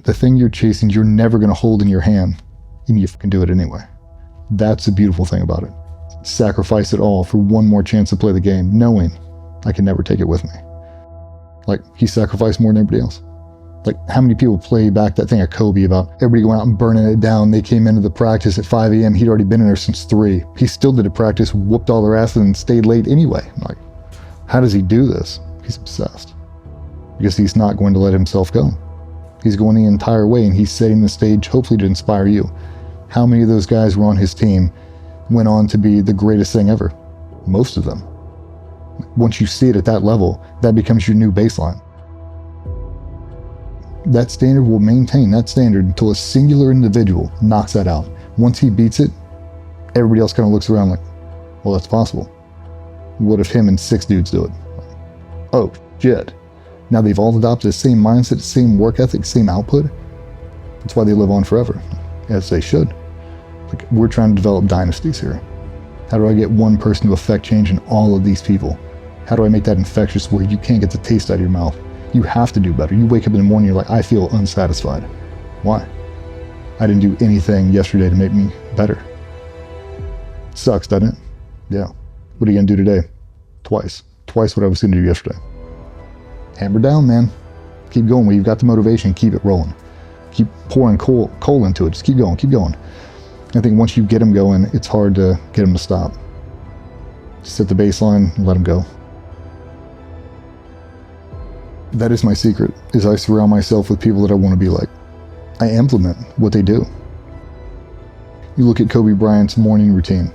the thing you're chasing, you're never going to hold in your hand, and you can do it anyway. That's the beautiful thing about it. Sacrifice it all for one more chance to play the game, knowing I can never take it with me. Like, he sacrificed more than everybody else. Like, how many people play back that thing at Kobe about everybody going out and burning it down? They came into the practice at 5 a.m. He'd already been in there since 3. He still did a practice, whooped all their asses, and stayed late anyway. I'm like, how does he do this? He's obsessed. Because he's not going to let himself go. He's going the entire way, and he's setting the stage, hopefully to inspire you. How many of those guys were on his team went on to be the greatest thing ever? Most of them. Once you see it at that level, that becomes your new baseline. That standard will maintain that standard until a singular individual knocks that out. Once he beats it, everybody else kind of looks around like, well, that's possible. What if him and 6 dudes do it? Oh, shit. Now they've all adopted the same mindset, same work ethic, same output. That's why they live on forever, as they should. Like, we're trying to develop dynasties here. How do I get one person to affect change in all of these people? How do I make that infectious where you can't get the taste out of your mouth? You have to do better. You wake up in the morning, you're like, I feel unsatisfied. Why? I didn't do anything yesterday to make me better. Sucks, doesn't it? Yeah. What are you gonna do today? Twice what I was gonna do yesterday. Hammer down, man. Keep going. When you've got the motivation, keep it rolling. Keep pouring coal into it. Just keep going, keep going. I think once you get them going, it's hard to get them to stop. Just set the baseline and let them go. That is my secret, is I surround myself with people that I want to be like. I implement what they do. You look at Kobe Bryant's morning routine.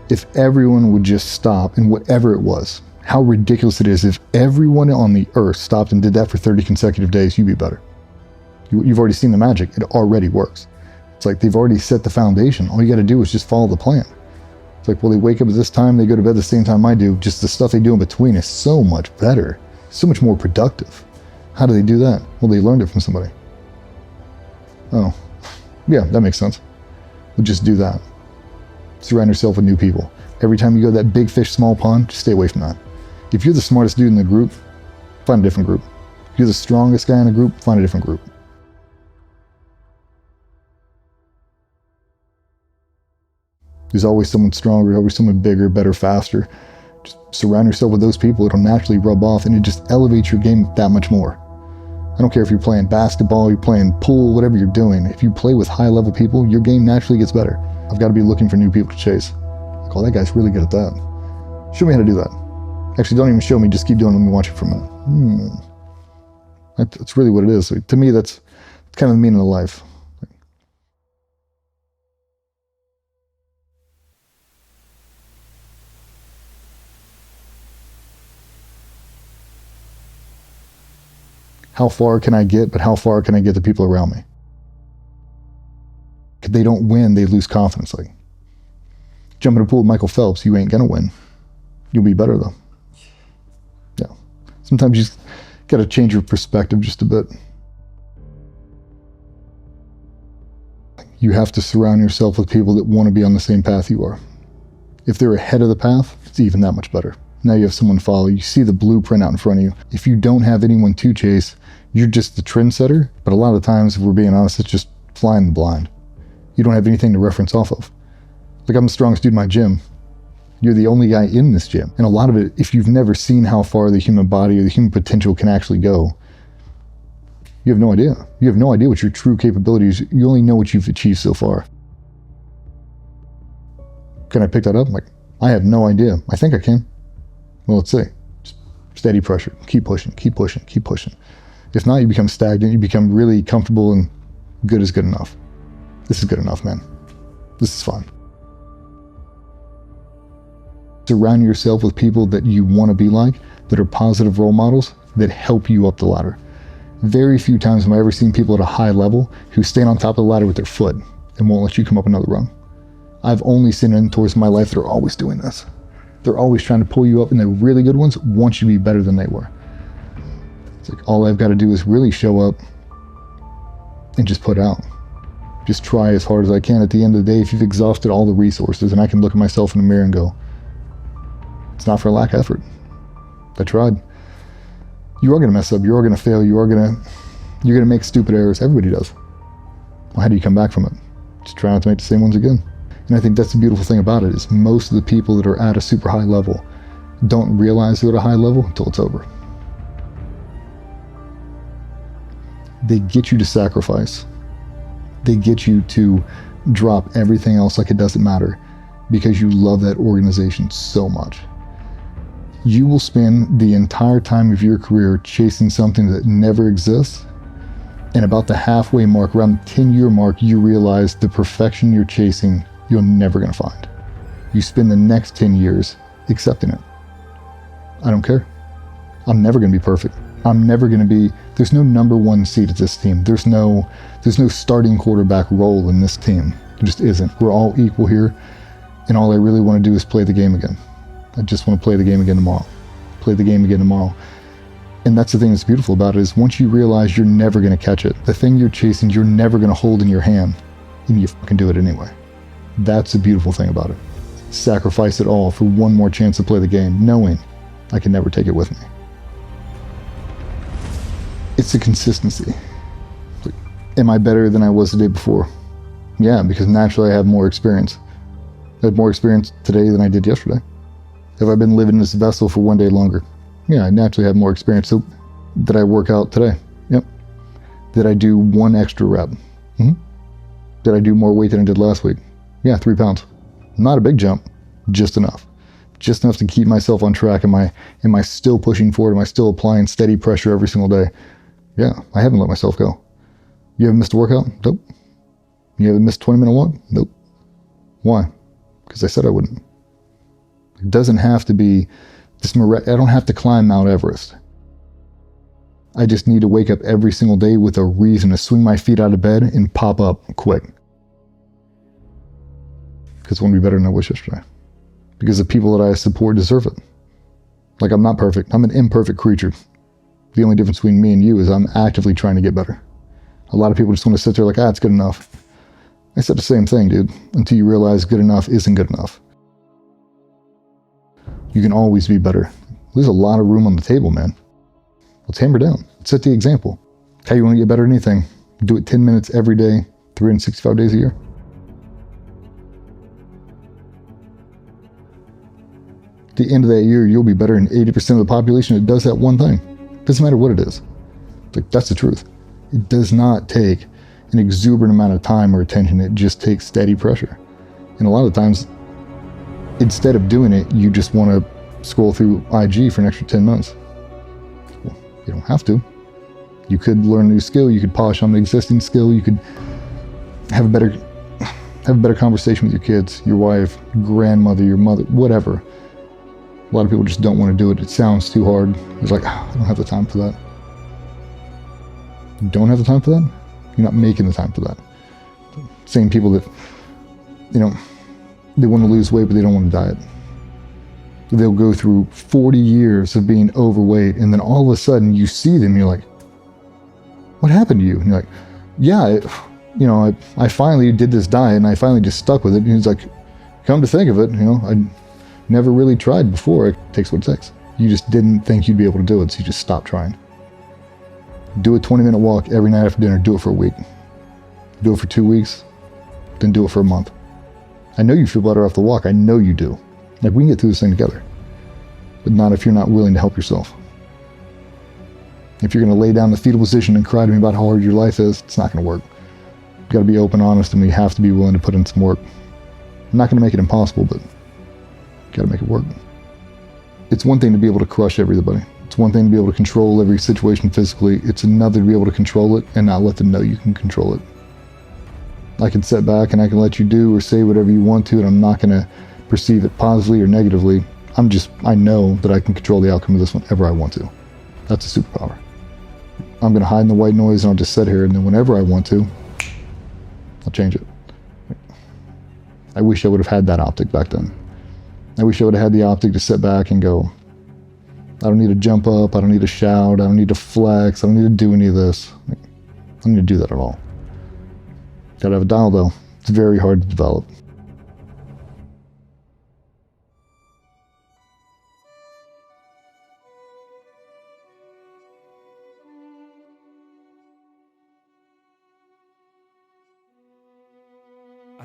If everyone would just stop in whatever it was, how ridiculous it is if everyone on the earth stopped and did that for 30 consecutive days, you'd be better. You've already seen the magic. It already works. It's like they've already set the foundation. All you got to do is just follow the plan. It's like, well, they wake up at this time, they go to bed the same time I do. Just the stuff they do in between is so much better, so much more productive. How do they do that? Well, they learned it from somebody. Oh, yeah, that makes sense. Well, just do that. Surround yourself with new people. Every time you go to that big fish, small pond, just stay away from that. If you're the smartest dude in the group, find a different group. If you're the strongest guy in the group, find a different group. There's always someone stronger, always someone bigger, better, faster. Just surround yourself with those people. It'll naturally rub off, and it just elevates your game that much more. I don't care if you're playing basketball, you're playing pool, whatever you're doing. If you play with high-level people, your game naturally gets better. I've got to be looking for new people to chase. Like, oh, that guy's really good at that. Show me how to do that. Actually, don't even show me. Just keep doing it and watch it for a minute. That's really what it is. To me, that's kind of the meaning of life. How far can I get, but how far can I get the people around me? If they don't win, they lose confidence. Like, jump in a pool with Michael Phelps, you ain't gonna win. You'll be better though. Yeah. Sometimes you just gotta change your perspective just a bit. You have to surround yourself with people that want to be on the same path you are. If they're ahead of the path, it's even that much better. Now you have someone to follow. You see the blueprint out in front of you. If you don't have anyone to chase, you're just the trendsetter. But a lot of the times, if we're being honest, it's just flying blind. You don't have anything to reference off of. Like, I'm the strongest dude in my gym. You're the only guy in this gym. And a lot of it, if you've never seen how far the human body or the human potential can actually go, you have no idea. You have no idea what your true capabilities. You only know what you've achieved so far. Can I pick that up? Like, I have no idea. I think I can. Well, let's see. Just steady pressure. Keep pushing, keep pushing, keep pushing. If not, you become stagnant. You become really comfortable, and good is good enough. This is good enough, man. This is fun. Surround yourself with people that you want to be like, that are positive role models, that help you up the ladder. Very few times have I ever seen people at a high level who stand on top of the ladder with their foot and won't let you come up another rung. I've only seen mentors in my life that are always doing this. They're always trying to pull you up, and the really good ones want you to be better than they were. It's like, all I've got to do is really show up and just put out. Just try as hard as I can. At the end of the day, if you've exhausted all the resources, and I can look at myself in the mirror and go, it's not for lack of effort. I tried. You are going to mess up. You are going to fail. You are going You're going to make stupid errors. Everybody does. Well, how do you come back from it? Just try not to make the same ones again. And I think that's the beautiful thing about it, is most of the people that are at a super high level don't realize they're at a high level until it's over. They get you to sacrifice. They get you to drop everything else like it doesn't matter because you love that organization so much. You will spend the entire time of your career chasing something that never exists, and about the halfway mark, around the 10-year mark, you realize the perfection you're chasing, you're never going to find. You spend the next 10 years accepting it. I don't care. I'm never going to be perfect. I'm never going to be, there's no number one seed at this team. There's no starting quarterback role in this team. There just isn't. We're all equal here, and all I really want to do is play the game again. I just want to play the game again tomorrow. Play the game again tomorrow. And that's the thing that's beautiful about it, is once you realize you're never going to catch it, the thing you're chasing, you're never going to hold in your hand, and you fucking do it anyway. That's the beautiful thing about it. Sacrifice it all for one more chance to play the game, knowing I can never take it with me. It's the consistency. Am I better than I was the day before? Yeah, because naturally I have more experience. I have more experience today than I did yesterday. Have I been living in this vessel for one day longer? Yeah, I naturally have more experience. So, did I work out today? Yep. Did I do one extra rep? Mm-hmm. Did I do more weight than I did last week? Yeah, 3 pounds. Not a big jump, just enough. Just enough to keep myself on track. Am I still pushing forward? Am I still applying steady pressure every single day? Yeah, I haven't let myself go. You haven't missed a workout? Nope. You haven't missed a 20-minute walk? Nope. Why? Because I said I wouldn't. It doesn't have to be this I don't have to climb Mount Everest. I just need to wake up every single day with a reason to swing my feet out of bed and pop up quick. Because I want to be better than I was yesterday. Because the people that I support deserve it. Like, I'm not perfect. I'm an imperfect creature. The only difference between me and you is I'm actively trying to get better. A lot of people just want to sit there like, it's good enough. I said the same thing, dude, until you realize good enough isn't good enough. You can always be better. There's a lot of room on the table, man. Let's hammer down. Let's set the example. How you want to get better at anything? Do it 10 minutes every day, 365 days a year. At the end of that year, you'll be better than 80% of the population that does that one thing. Doesn't matter what it is. Like, that's the truth. It does not take an exuberant amount of time or attention. It just takes steady pressure. And a lot of times, instead of doing it, you just want to scroll through IG for an extra 10 minutes. Well, you don't have to. You could learn a new skill. You could polish on an existing skill. You could have a better conversation with your kids, your wife, grandmother, your mother, whatever. A lot of people just don't want to do it. It sounds too hard. It's like, I don't have the time for that. You don't have the time for that? You're not making the time for that. Same people that, they want to lose weight, but they don't want to diet. They'll go through 40 years of being overweight, and then all of a sudden you see them, and you're like, what happened to you? And you're like, yeah, I finally did this diet, and I finally just stuck with it. And he's like, come to think of it, I never really tried before. It takes what it takes. You just didn't think you'd be able to do it, so you just stopped trying. Do a 20-minute walk every night after dinner. Do it for a week. Do it for 2 weeks. Then do it for a month. I know you feel better off the walk. I know you do. Like, we can get through this thing together. But not if you're not willing to help yourself. If you're going to lay down in the fetal position and cry to me about how hard your life is, it's not going to work. You've got to be open, honest, and we have to be willing to put in some work. I'm not going to make it impossible, but got to make it work. It's one thing to be able to crush everybody. It's one thing to be able to control every situation physically. It's another to be able to control it and not let them know you can control it. I can sit back and I can let you do or say whatever you want to, and I'm not going to perceive it positively or negatively. I know that I can control the outcome of this whenever I want to. That's a superpower. I'm going to hide in the white noise and I'll just sit here, and then whenever I want to, I'll change it. I wish I would have had that optic back then. I wish I would have had the optic to sit back and go, I don't need to jump up, I don't need to shout, I don't need to flex, I don't need to do any of this. I don't need to do that at all. Gotta have a dial though. It's very hard to develop.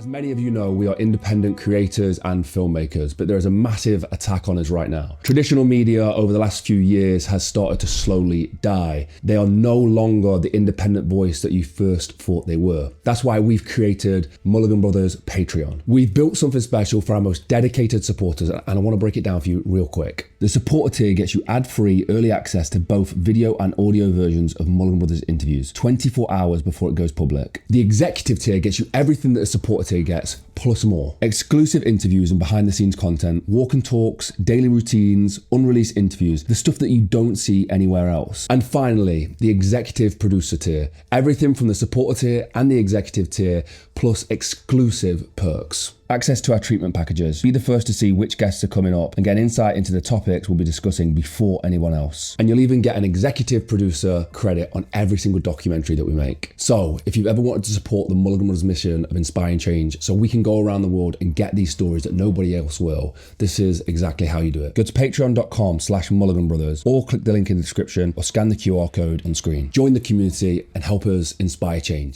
As many of you know, we are independent creators and filmmakers, but there is a massive attack on us right now. Traditional media over the last few years has started to slowly die. They are no longer the independent voice that you first thought they were. That's why we've created Mulligan Brothers Patreon. We've built something special for our most dedicated supporters, and I want to break it down for you real quick. The supporter tier gets you ad-free early access to both video and audio versions of Mulligan Brothers interviews 24 hours before it goes public. The executive tier gets you everything that a supporter tier gets, plus more. Exclusive interviews and behind the scenes content, walk and talks, daily routines, unreleased interviews, the stuff that you don't see anywhere else. And finally, the executive producer tier. Everything from the supporter tier and the executive tier, plus exclusive perks. Access to our treatment packages. Be the first to see which guests are coming up and get insight into the topics we'll be discussing before anyone else. And you'll even get an executive producer credit on every single documentary that we make. So if you've ever wanted to support the Mulligan Brothers mission of inspiring change so we can go around the world and get these stories that nobody else will, this is exactly how you do it. Go to patreon.com/MulliganBrothers or click the link in the description or scan the QR code on screen. Join the community and help us inspire change.